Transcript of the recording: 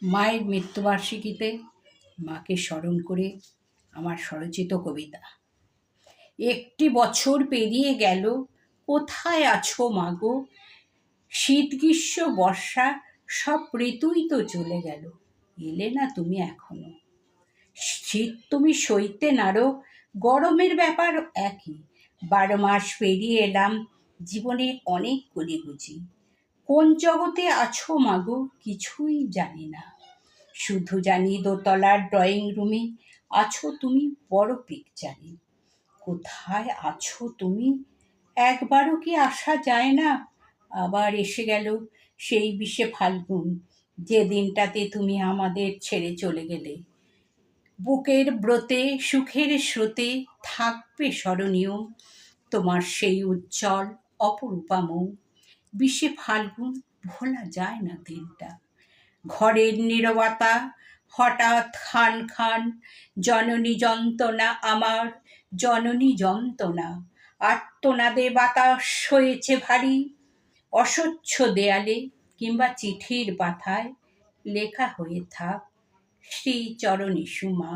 মায়ের মৃত্যুবার্ষিকীতে মাকে স্মরণ করে আমার স্বরচিত কবিতা। একটি বছর পেরিয়ে গেল, কোথায় আছো মাগো? শীত গ্রীষ্ম বর্ষা সব ঋতুই তো চলে গেল, এলে না তুমি এখনো। শীত তুমি সইতে নারো, গরমের ব্যাপার একই। 12 মাস পেরিয়ে এলাম, জীবনে অনেক কলিগুজি। কোন জগতে আছো মাগো কিছুই জানি না, শুধু জানি দোতলার ড্রয়িং রুমে আছো তুমি বড় পিকচারে। কোথায় আছো তুমি, একবারও কি আসা যায় না? আবার এসে গেল সেই 20শে ফাল্গুন, যে দিনটাতে তুমি আমাদের ছেড়ে চলে গেলে। বুকের ব্রতে সুখের স্রোতে থাকবে স্মরণীয় তোমার সেই উজ্জ্বল অপরূপা মুখ। 20শে ফাল্গুন ভোলা যায় না দিনটা। ঘরের নীরবতা হঠাৎ খান খান, জননী যন্ত্রণা আমার, জননী যন্ত্রণা। আর্তনাদে বাতাস হয়েছে ভারী, অস্বচ্ছ দেয়ালে কিংবা চিঠির পাতায় লেখা হয়ে থাক শ্রীচরণী সুমা।